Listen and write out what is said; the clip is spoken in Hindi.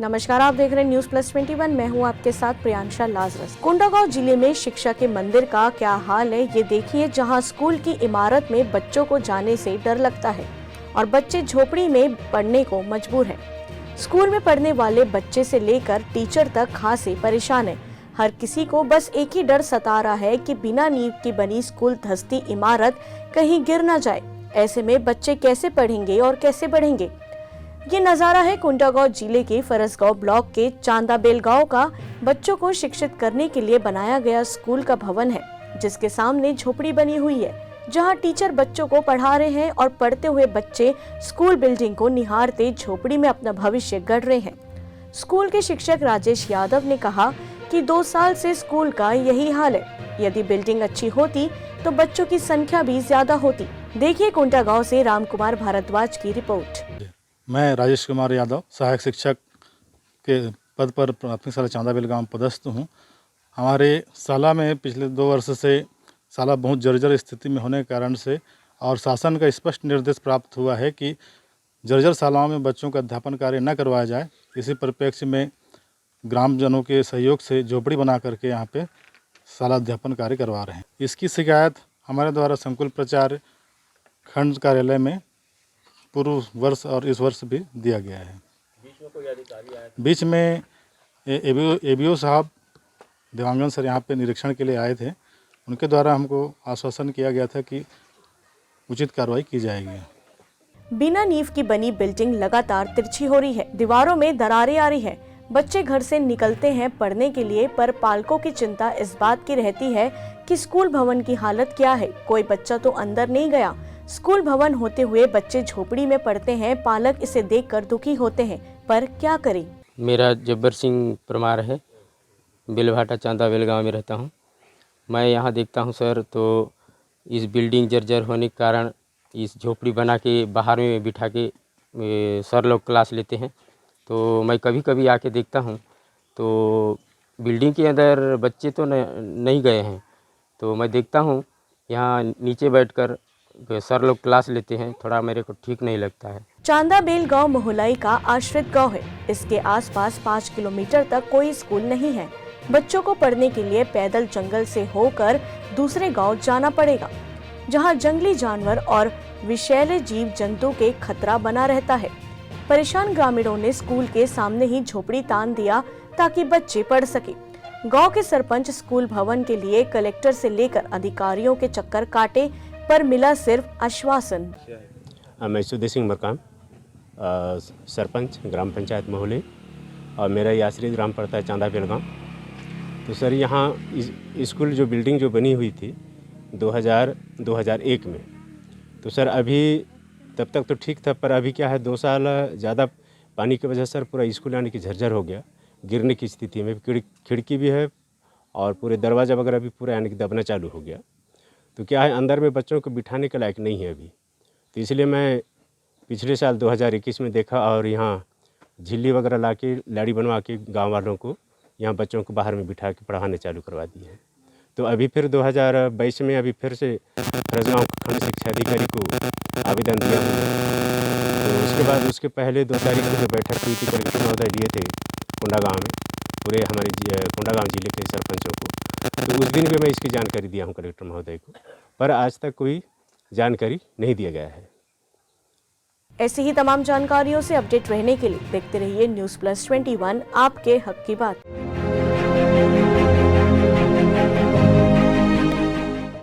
नमस्कार, आप देख रहे हैं न्यूज प्लस 21। मैं हूं आपके साथ प्रियांशा लाजरस। कोंडागांव जिले में शिक्षा के मंदिर का क्या हाल है ये देखिए, जहां स्कूल की इमारत में बच्चों को जाने से डर लगता है और बच्चे झोपड़ी में पढ़ने को मजबूर हैं। स्कूल में पढ़ने वाले बच्चे से लेकर टीचर तक खासे परेशान है। हर किसी को बस एक ही डर सता रहा है कि बिना नींव की बनी स्कूल धंसती इमारत कहीं गिर न जाए। ऐसे में बच्चे कैसे पढ़ेंगे और कैसे बढ़ेंगे। ये नजारा है कोंडागांव जिले के फरसगांव ब्लॉक के चांदाबेल गांव का। बच्चों को शिक्षित करने के लिए बनाया गया स्कूल का भवन है, जिसके सामने झोपड़ी बनी हुई है, जहां टीचर बच्चों को पढ़ा रहे हैं और पढ़ते हुए बच्चे स्कूल बिल्डिंग को निहारते झोपड़ी में अपना भविष्य गढ़ रहे हैं। स्कूल के शिक्षक राजेश यादव ने कहा कि 2 साल से स्कूल का यही हाल है। यदि बिल्डिंग अच्छी होती तो बच्चों की संख्या भी ज्यादा होती। देखिए कोंडागांव से रामकुमार भारद्वाज की रिपोर्ट। मैं राजेश कुमार यादव सहायक शिक्षक के पद पर प्राथमिक शाला चांदाबेल गांव पदस्थ हूं। हमारे शाला में पिछले 2 वर्ष से शाला बहुत जर्जर स्थिति में होने के कारण से और शासन का स्पष्ट निर्देश प्राप्त हुआ है कि जर्जर शालाओं में बच्चों का अध्यापन कार्य न करवाया जाए। इसी परिप्रेक्ष्य में ग्रामजनों के सहयोग से झोपड़ी बना करके यहाँ पे शाला अध्यापन कार्य करवा रहे हैं। इसकी शिकायत हमारे द्वारा संकुल प्रचार खंड कार्यालय में पूर्व वर्ष और इस वर्ष भी दिया गया है। बीच में कोई अधिकारी आए? बीच में एबीओ साहब देवांगन सर यहाँ पे निरीक्षण के लिए आए थे। उनके द्वारा हमको आश्वासन किया गया था कि उचित कार्रवाई की जाएगी। बिना नींव की बनी बिल्डिंग लगातार तिरछी हो रही है, दीवारों में दरारें आ रही है। बच्चे घर से निकलते हैं पढ़ने के लिए, पर पालकों की चिंता इस बात की रहती है कि स्कूल भवन की हालत क्या है। कोई बच्चा तो अंदर नहीं गया। स्कूल भवन होते हुए बच्चे झोपड़ी में पढ़ते हैं। पालक इसे देखकर दुखी होते हैं, पर क्या करें। मेरा जब्बर सिंह परमार है, बेलभाटा चांदाबेल गांव में रहता हूं। मैं यहां देखता हूं सर, तो इस बिल्डिंग जर्जर होने के कारण इस झोपड़ी बना के बाहर में बिठा के सर लोग क्लास लेते हैं। तो मैं कभी कभी आके देखता हूं तो बिल्डिंग के अंदर बच्चे तो नहीं गए हैं। तो मैं देखता हूं यहाँ नीचे बैठकर सर लोग क्लास लेते हैं, थोड़ा मेरे को ठीक नहीं लगता है। चांदाबेल गांव मोहलाई का आश्रित गांव है। इसके आसपास 5 किलोमीटर तक कोई स्कूल नहीं है। बच्चों को पढ़ने के लिए पैदल जंगल से होकर दूसरे गांव जाना पड़ेगा, जहां जंगली जानवर और विषैले जीव जंतु के खतरा बना रहता है। परेशान ग्रामीणों ने स्कूल के सामने ही झोपड़ी तान दिया ताकि बच्चे पढ़ सके। गाँव के सरपंच स्कूल भवन के लिए कलेक्टर से लेकर अधिकारियों के चक्कर काटे, पर मिला सिर्फ आश्वासन। मैं सुदेश सिंह मरकाम, सरपंच ग्राम पंचायत मोहले, और मेरा ये आश्रित ग्राम पड़ता है चांदाबेल गाँव। तो सर यहाँ स्कूल जो बिल्डिंग जो बनी हुई थी 2001 में, तो सर अभी तब तक तो ठीक था, पर अभी क्या है 2 साल ज़्यादा पानी की वजह से सर पूरा स्कूल यानी कि झरझर हो गया, गिरने की स्थिति में। खिड़की भी है और पूरे दरवाज़ा वगैरह भी पूरा यानी कि दबना चालू हो गया। तो क्या है, अंदर में बच्चों को बिठाने के लायक नहीं है अभी। तो इसलिए मैं पिछले साल 2021 में देखा और यहाँ झिल्ली वगैरह ला के लाड़ी बनवा के गांव वालों को यहाँ बच्चों को बाहर में बिठा के पढ़ाने चालू करवा दिए हैं। तो अभी फिर 2022 में अभी फिर से फरसगांव खंड शिक्षा अधिकारी को आवेदन दिया हुआ है। तो उसके बाद उसके पहले 2 तारीख को जो बैठक हुई थी कलेक्टर महोदय लिए थे कोंडागांव में, पूरे हमारे कोंडागांव जिले के सरपंचों को, तो उस दिन भी मैं इसकी जानकारी दिया हूँ कलेक्टर महोदय को, पर आज तक कोई जानकारी नहीं दिया गया है। ऐसी ही तमाम जानकारियों से अपडेट रहने के लिए देखते रहिए न्यूज प्लस 21, आपके हक की बात।